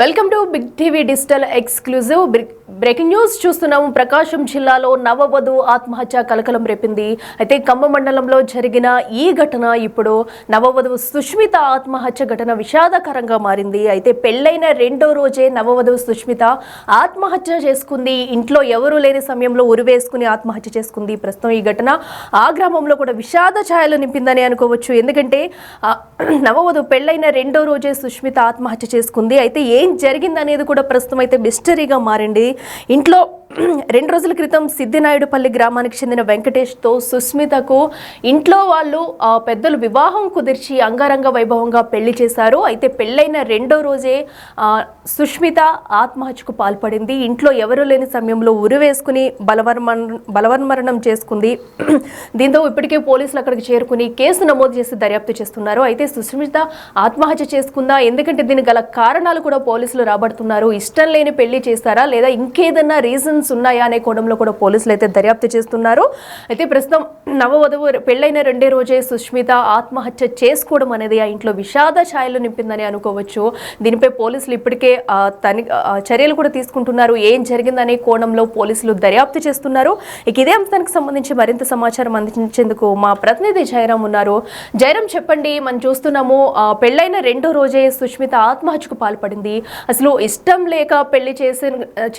Welcome to big TV digital exclusive breaking news చూస్తున్నాము. ప్రకాశం జిల్లాలో నవవధు ఆత్మహత్య కలకలం రేపింది. అయితే ఖమ్మం మండలంలో జరిగిన ఈ ఘటన ఇప్పుడు నవవధువు సుష్మిత ఆత్మహత్య ఘటన విషాదకరంగా మారింది. అయితే పెళ్లైన రెండో రోజే నవవధువు సుష్మిత ఆత్మహత్య చేసుకుంది. ఇంట్లో ఎవరూ లేని సమయంలో ఉరివేసుకుని ఆత్మహత్య చేసుకుంది. ప్రస్తుతం ఈ ఘటన ఆ గ్రామంలో కూడా విషాద ఛాయలు నింపిందని అనుకోవచ్చు. ఎందుకంటే నవవధువు పెళ్లైన రెండో రోజే సుష్మిత ఆత్మహత్య చేసుకుంది. అయితే ఏం జరిగిందనేది కూడా ప్రస్తుతం అయితే మిస్టరీగా మారింది. ఇంట్లో 2 రోజుల క్రితం సిద్దినాయుడుపల్లి గ్రామానికి చెందిన వెంకటేష్తో సుస్మితకు ఇంట్లో వాళ్ళు పెద్దలు వివాహం కుదిర్చి అంగరంగ వైభవంగా పెళ్లి చేశారు. అయితే పెళ్ళైన రెండో రోజే సుష్మిత ఆత్మహత్యకు పాల్పడింది. ఇంట్లో ఎవరూ లేని సమయంలో ఉరివేసుకుని బలవన్మరణం చేసుకుంది. దీంతో ఇప్పటికే పోలీసులు అక్కడికి చేరుకుని కేసు నమోదు చేసి దర్యాప్తు చేస్తున్నారు. అయితే సుష్మిత ఆత్మహత్య చేసుకుందా, ఎందుకంటే దీనికి గల కారణాలు కూడా పోలీసులు రాబడుతున్నారు. ఇష్టం లేని పెళ్లి చేశారా లేదా ఇంకేదన్నా రీజన్స్ ఉన్నాయా అనే కోణంలో కూడా పోలీసులు అయితే దర్యాప్తు చేస్తున్నారు. అయితే ప్రస్తుతం నవవధువు పెళ్లైన రెండే రోజే సుష్మిత ఆత్మహత్య చేసుకోవడం అనేది ఆ ఇంట్లో విషాద ఛాయలు నింపిందని అనుకోవచ్చు. దీనిపై పోలీసులు ఇప్పటికే చర్యలు కూడా తీసుకుంటున్నారు. ఏం జరిగిందనే కోణంలో పోలీసులు దర్యాప్తు చేస్తున్నారు. ఇక ఇదే అంశానికి సంబంధించి మరింత సమాచారం అందించేందుకు మా ప్రతినిధి జయరాం ఉన్నారు. జయరాం, చెప్పండి. మనం చూస్తున్నాము పెళ్లైన రెండో రోజే సుష్మిత ఆత్మహత్యకు పాల్పడింది. అసలు ఇష్టం లేక పెళ్లి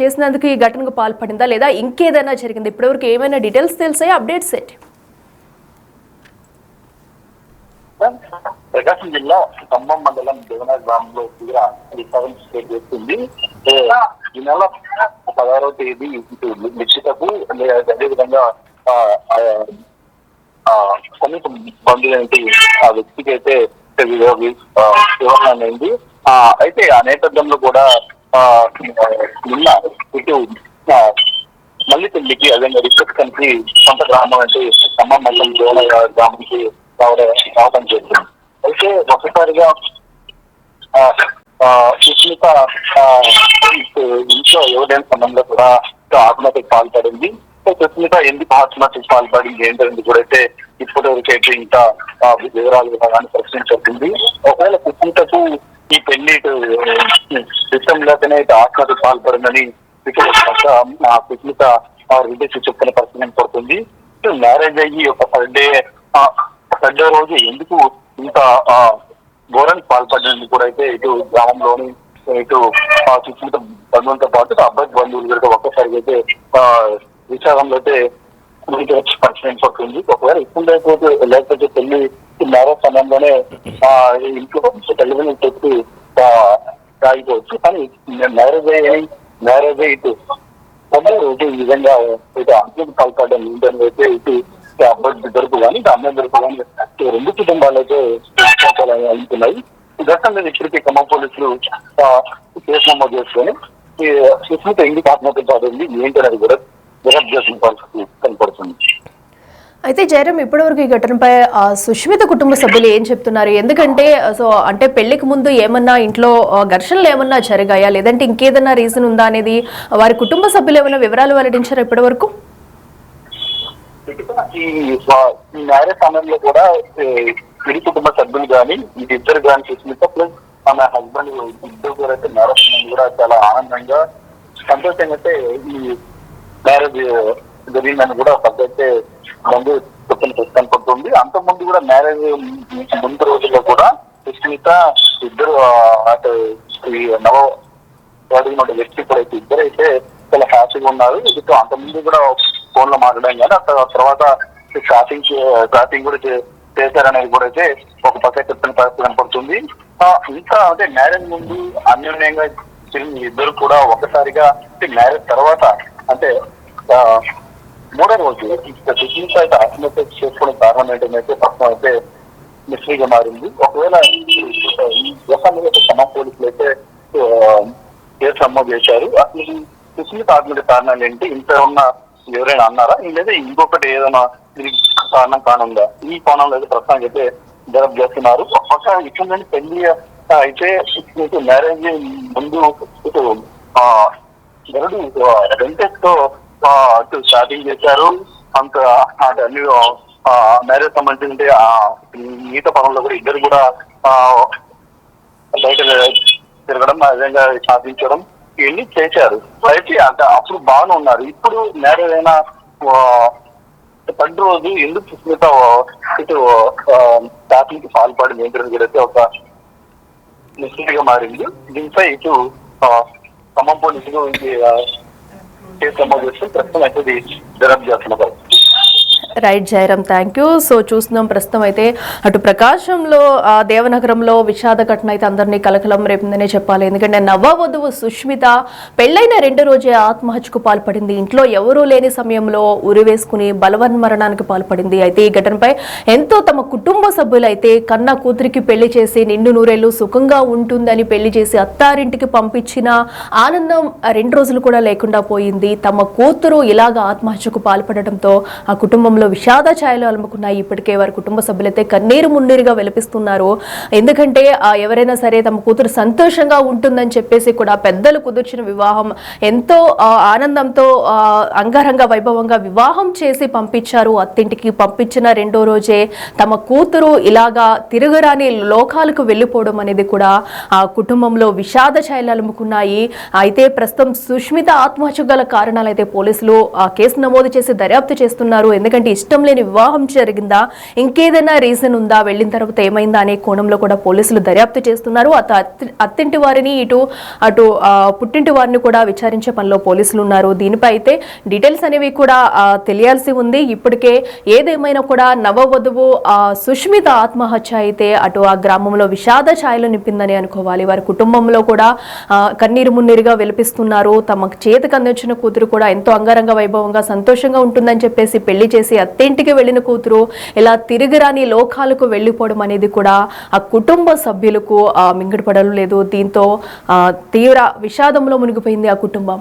చేసినందుకు ఈ ఘటనకు పాల్పడిందా లేదా ఇంకేదైనా జరిగింది? ఇప్పటివరకు ఏమైనా డీటెయిల్స్ తెలిసాయి? అప్డేట్స్ ఏంటి? ప్రకాశం జిల్లా ఖమ్మం మండలం దేవనా గ్రామంలో స్టేట్ చేస్తుంది. ఈ నెల 16వ తేదీ నిశ్చితకు అదేవిధంగా సమీప బంధువులేంటి ఆ వ్యక్తికి అయితే వివాహం అయింది. అయితే ఆ నేపథ్యంలో కూడా నిన్న ఇటు మళ్ళీ పెళ్లికి అదే రిసెప్షన్ కి సొంత గ్రామం అంటే ఖమ్మం మండలం దేవన గ్రామానికి రావడం చేస్తుంది. అయితే ఒకసారిగా సుష్మిత ఇంట్లో ఎవరైనా సంబంధంలో కూడా ఆత్మహత్యకు పాల్పడింది. సుష్మిత ఎందుకు ఆత్మహత్యకు పాల్పడింది ఏంటంటే కూడా అయితే ఇప్పటివరకు అయితే ఇంకా వివరాలు కానీ ప్రశ్నించింది. ఒకవేళ సుష్మితకు ఈ పెళ్లి ఇష్టం లేకనే ఆత్మహత్యకు పాల్పడిందని సుష్మిత రిలేషన్ చెప్తున్న పరిస్థితి పడుతుంది. మ్యారేజ్ అయ్యి ఒక సండే రోజు ఎందుకు ఇంత ఘోరానికి పాల్పడడానికి కూడా అయితే ఇటు గ్రామంలోని ఇటు సుష్మిత బంధువులతో పాటు అబ్బాయి బంధువులు కూడా ఒక్కసారిగా అయితే విశాఖంలో అయితే పరిస్థితి పడుతుంది. ఒకవేళ ఇష్టం లేకపోతే పెళ్లి మ్యారేజ్ సమయంలోనే ఇంట్లో తల్లిదండ్రులు చెప్పి రాయిపోవచ్చు. కానీ మ్యారేజ్ ఇటు రోజు ఈ విధంగా ఇటు అంతకు పాల్పడడం ఏంటని అయితే ఇటు అబ్బాయి దొరుకు కానీ అమ్మాయి దొరుకు కానీ 2 కుటుంబాలు అయితే అనుకున్నాయి. ఈ ఘటన మీద ఇప్పటికీ ఖమ్మం పోలీసులు కేసు నమోదు చేసుకొని సుష్మిత ఎందుకు ఆత్మహత్య పాల్పడింది ఏంటనేది కూడా దర్యాప్తు చేసిన పరిస్థితి కనపడుతుంది. అయితే జయరాం, ఇప్పటివరకు ఈ ఘటనపై సుష్మిత కుటుంబ సభ్యులు ఏం చెప్తున్నారు? ఎందుకంటే అంటే పెళ్లికి ముందు ఏమన్నా ఇంట్లో ఘర్షణలు ఏమన్నా జరిగాయా లేదంటే ఇంకేదన్నా రీజన్ ఉందా అనేది వారి కుటుంబ సభ్యులు ఏమైనా వివరాలు వెల్లడించారా ఇప్పటి వరకు? ఈ మ్యారేజ్ సమయంలో కూడా ఇరు కుటుంబ సభ్యులు కానీ ఇద్దరు కానీ సుష్మిత ప్లస్ ఆమె హస్బెండ్ ఇద్దరు కూడా అయితే మ్యారేజ్ సమయంలో కూడా చాలా ఆనందంగా సంతోషంగా అయితే ఈ మ్యారేజ్ జరిగిందని కూడా అయితే ముందు కనపడుతుంది. అంతకుముందు కూడా మ్యారేజ్ ముందు రోజుల్లో కూడా సుష్మిత ఇద్దరు అటు నవ వ్యక్తి కూడా అయితే ఇద్దరైతే చాలా హ్యాపీగా ఉన్నారు. ఇటు అంతకుముందు కూడా ఫోన్ లో మాట్లాడాం కానీ తర్వాత షాపింగ్ కూడా చేశారనేది కూడా అయితే ఒక పక్క చెప్తున్న పరిస్థితి కనపడుతుంది. ఇంకా అంటే మ్యారేజ్ ముందు అన్యోన్యంగా ఇద్దరు కూడా ఒకసారిగా మ్యారేజ్ తర్వాత అంటే 3వ రోజు సుష్మిత అయితే ఆత్మహత్య చేసుకోవడం కారణం ఏంటంటే ప్రశ్న అయితే మిస్టరీగా మారింది. ఒకవేళ ఈ వ్యవసాయంలో ఖమ్మం పోలీసులు అయితే కేసు నమోదు చేశారు. అసలు సుష్మిత ఆత్మహత్య కారణాలు ఏంటి, ఇంట్లో ఉన్న ఎవరైనా అన్నారా లేదా ఇంకొకటి ఏదైనా దీనికి కారణం కానుందా, ఈ కోణంలో అయితే ప్రస్తుతానికి అయితే దర్యాప్తు చేస్తున్నారు. ఒక ఇటువంటి పెళ్లి అయితే మ్యారేజ్ ముందు ఇటు వెంకటేష్ తో అటు స్టార్టింగ్ చేశారు. అంత అన్ని మ్యారేజ్ సంబంధించి ఈత పనుల్లో కూడా ఇద్దరు కూడా బయట తిరగడం ఇవ్వడం, ఆ విధంగా సాధించడం ఇవన్నీ చేశారు. అయితే అప్పుడు బాగానే ఉన్నారు. ఇప్పుడు మ్యారేజ్ అయిన తండ్రి రోజు ఎందుకు సుస్మిత ఇటు ట్యాపింగ్ పాల్పడింది ఏంటంటే కూడా అయితే ఒక నిశ్చితిగా మారింది. దీనిపై ఇటు ఖమ్మం పోలీసులు కేసు నమోదు చేసి ప్రస్తుతం అయితే దర్యాప్తు చేస్తున్నారు. Right Jayaram, thank you. So చూస్తున్నాం ప్రస్తుతం అయితే అటు ప్రకాశంలో దేవనగరంలో విషాద ఘటన అయితే అందరినీ కలకలం రేపిందనే చెప్పాలి. ఎందుకంటే నవవధువు సుష్మిత పెళ్లైన 2 రోజే ఆత్మహత్యకు పాల్పడింది. ఇంట్లో ఎవరూ లేని సమయంలో ఉరివేసుకుని బలవన్మరణానికి పాల్పడింది. అయితే ఈ ఘటనపై ఎంతో తమ కుటుంబ సభ్యులు అయితే కన్న కూతురికి పెళ్లి చేసి నిండు నూరేళ్లు సుఖంగా ఉంటుందని పెళ్లి చేసి అత్తారింటికి పంపించిన ఆనందం 2 రోజులు కూడా లేకుండా పోయింది. తమ కూతురు ఇలాగా ఆత్మహత్యకు పాల్పడటంతో ఆ కుటుంబంలో విషాద ఛాయలు అలుముకున్నాయి. ఇప్పటికే వారి కుటుంబ సభ్యులైతే కన్నీరు మున్నీరుగా విలపిస్తున్నారు. ఎందుకంటే ఎవరైనా సరే తమ కూతురు సంతోషంగా ఉంటుందని చెప్పేసి కూడా పెద్దలు కుదిర్చిన వివాహం ఎంతో ఆనందంతో అంగరంగ వైభవంగా వివాహం చేసి పంపించారు. అత్తింటికి పంపించిన 2వ రోజే తమ కూతురు ఇలాగా తిరగరాని లోకాలకు వెళ్ళిపోవడం అనేది కూడా ఆ కుటుంబంలో విషాద ఛాయలు అలుముకున్నాయి. అయితే ప్రస్తుతం సుష్మిత ఆత్మహత్య గల కారణాలు అయితే పోలీసులు కేసు నమోదు చేసి దర్యాప్తు చేస్తున్నారు. ఎందుకంటే ఇష్టం లేని వివాహం జరిగిందా, ఇంకేదైనా రీజన్ ఉందా, వెళ్ళిన తర్వాత ఏమైందా అనే కోణంలో కూడా పోలీసులు దర్యాప్తు చేస్తున్నారు. అత్తింటి వారిని అటు పుట్టింటి వారిని కూడా విచారించే పనిలో పోలీసులు ఉన్నారు. దీనిపై అయితే డీటెయిల్స్ అనేవి కూడా తెలియాల్సి ఉంది. ఇప్పటికే ఏదేమైనా కూడా నవవధువు సుష్మిత ఆత్మహత్య అయితే అటు ఆ గ్రామంలో విషాద ఛాయలు నింపిందని అనుకోవాలి. వారి కుటుంబంలో కూడా కన్నీరు మున్నీరుగా విలపిస్తున్నారు. తమ చేతికి అందించిన కూతురు కూడా ఎంతో అంగరంగ వైభవంగా సంతోషంగా ఉంటుందని చెప్పేసి పెళ్లి చేసి అత్తింటికి వెళ్ళిన కూతురు ఇలా తిరిగిరాని లోకాలకు వెళ్ళిపోవడం అనేది కూడా ఆ కుటుంబ సభ్యులకు మింగడిపడడం లేదు. దీంతో తీవ్ర విషాదంలో మునిగిపోయింది ఆ కుటుంబం.